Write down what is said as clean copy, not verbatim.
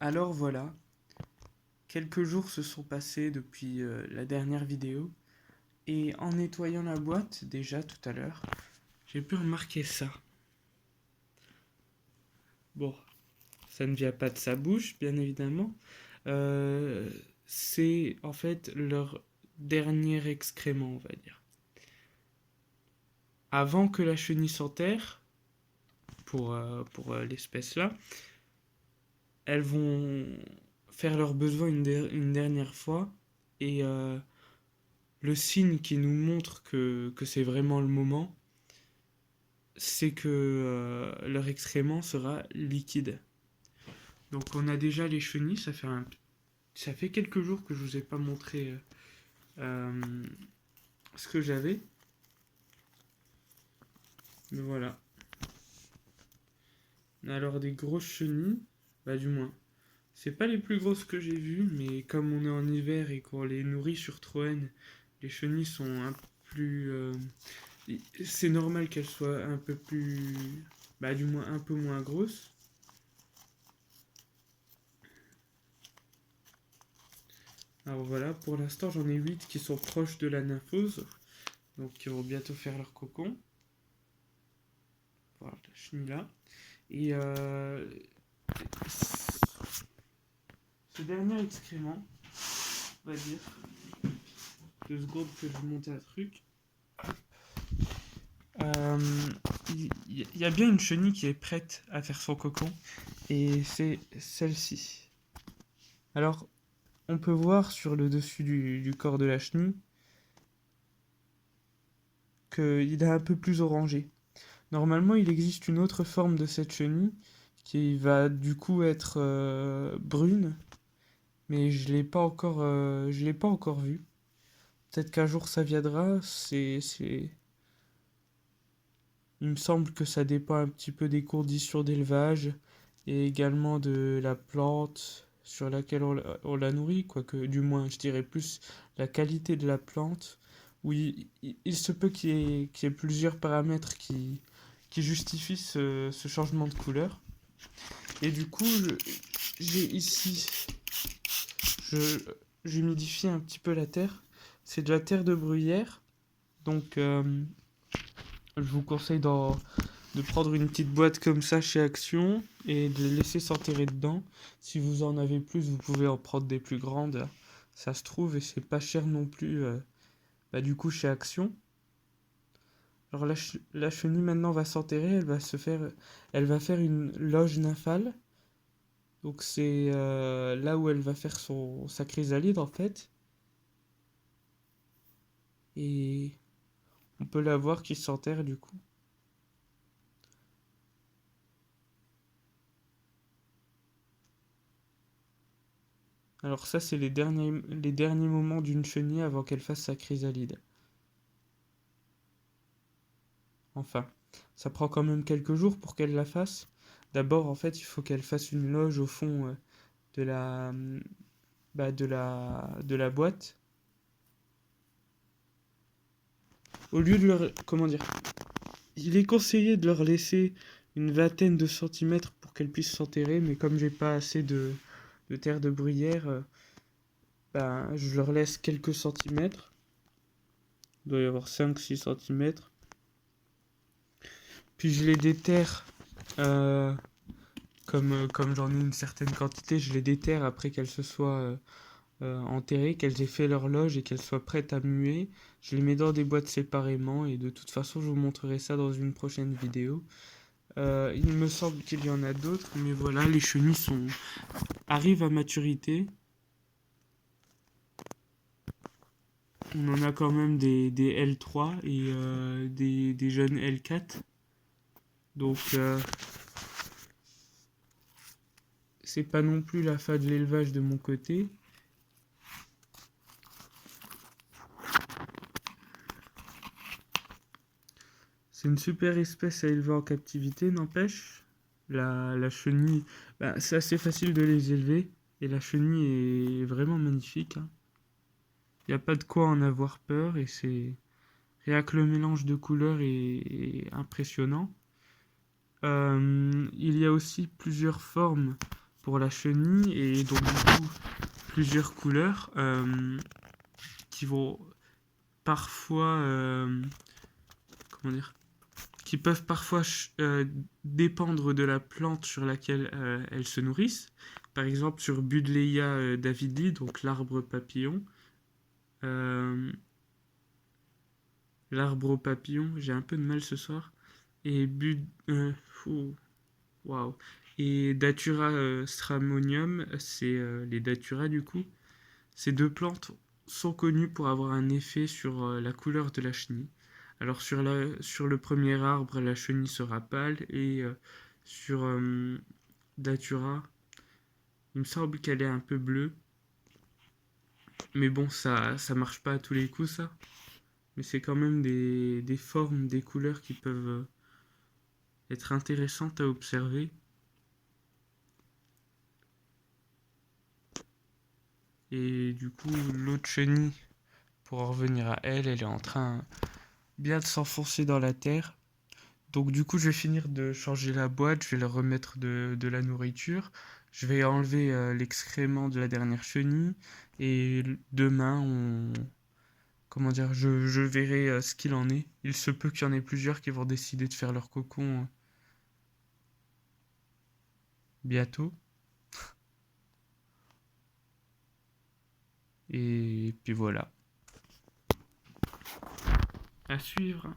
Alors voilà, quelques jours se sont passés depuis la dernière vidéo, et en nettoyant la boîte, déjà tout à l'heure, j'ai pu remarquer ça. Bon, ça ne vient pas de sa bouche, bien évidemment. Euh, c'est en fait leur dernier excrément, on va dire. Avant que la chenille s'enterre, pour l'espèce là, elles vont faire leurs besoins une dernière fois, et le signe qui nous montre que c'est vraiment le moment, c'est que leur excrément sera liquide. Donc on a déjà les chenilles, ça fait quelques jours que je vous ai pas montré euh, ce que j'avais. Mais voilà. Alors des grosses chenilles, bah du moins. C'est pas les plus grosses que j'ai vues, mais comme on est en hiver et qu'on les nourrit sur Troène, les chenilles sont un peu plus... c'est normal qu'elles soient un peu plus... Bah du moins un peu moins grosses. Alors voilà, pour l'instant j'en ai 8 qui sont proches de la nymphose, donc qui vont bientôt faire leur cocon. Voilà, la chenille là. Et ce dernier excrément, on va dire, 2 secondes que je monte un truc. Euh, il y a bien une chenille qui est prête à faire son cocon, et c'est celle-ci. Alors, on peut voir sur le dessus du corps de la chenille qu'il est un peu plus orangé. Normalement, il existe une autre forme de cette chenille qui va du coup être brune, mais je l'ai pas encore vue. Peut-être qu'un jour ça viendra. Il me semble que ça dépend un petit peu des conditions d'élevage et également de la plante sur laquelle on la nourrit, quoique du moins je dirais plus la qualité de la plante. Oui, il se peut qu'il y ait plusieurs paramètres qui justifient ce changement de couleur. Et du coup, j'ai ici, je, j'humidifie un petit peu la terre. C'est de la terre de bruyère, donc je vous conseille de prendre une petite boîte comme ça chez Action et de les laisser s'enterrer dedans. Si vous en avez plus, vous pouvez en prendre des plus grandes. Ça se trouve et c'est pas cher non plus. Du coup, chez Action. Alors la chenille maintenant va s'enterrer. Elle va faire une loge nymphale. Donc c'est là où elle va faire sa chrysalide en fait. Et on peut la voir qui s'enterre du coup. Alors ça, c'est les derniers moments d'une chenille avant qu'elle fasse sa chrysalide. Enfin, ça prend quand même quelques jours pour qu'elle la fasse. D'abord, en fait, il faut qu'elle fasse une loge au fond de la, de la boîte. Au lieu de leur... Comment dire? Il est conseillé de leur laisser une vingtaine de centimètres pour qu'elles puissent s'enterrer, mais comme j'ai pas assez de terre de bruyère, je leur laisse quelques centimètres. Il doit y avoir 5-6 centimètres. Puis je les déterre, euh, comme j'en ai une certaine quantité, je les déterre après qu'elles se soient enterrées, qu'elles aient fait leur loge et qu'elles soient prêtes à muer. Je les mets dans des boîtes séparément et de toute façon je vous montrerai ça dans une prochaine vidéo. Il me semble qu'il y en a d'autres, mais voilà, les chenilles arrivent à maturité. On en a quand même des L3 et des jeunes L4. Donc c'est pas non plus la fin de l'élevage de mon côté. C'est une super espèce à élever en captivité, n'empêche. La chenille, c'est assez facile de les élever. Et la chenille est vraiment magnifique, hein. Il n'y a pas de quoi en avoir peur et c'est rien que le mélange de couleurs est impressionnant. Il y a aussi plusieurs formes pour la chenille, et donc du coup plusieurs couleurs qui vont parfois comment dire, qui peuvent parfois dépendre de la plante sur laquelle elles se nourrissent. Par exemple sur Buddleia davidi, donc l'arbre papillon. Euh, L'arbre au papillon, j'ai un peu de mal ce soir. Et waouh. Et Datura stramonium, c'est les Datura du coup. Ces deux plantes sont connues pour avoir un effet sur la couleur de la chenille. Alors sur le premier arbre, la chenille sera pâle et sur Datura, il me semble qu'elle est un peu bleue. Mais bon, ça marche pas à tous les coups ça. Mais c'est quand même des formes, des couleurs qui peuvent être intéressantes à observer. Et du coup, l'autre chenille, pour en revenir à elle, elle est en train bien de s'enfoncer dans la terre. Donc du coup, je vais finir de changer la boîte, je vais leur remettre de la nourriture. Je vais enlever l'excrément de la dernière chenille. Et demain, comment dire, je verrai ce qu'il en est. Il se peut qu'il y en ait plusieurs qui vont décider de faire leur cocon bientôt. Et puis voilà. À suivre.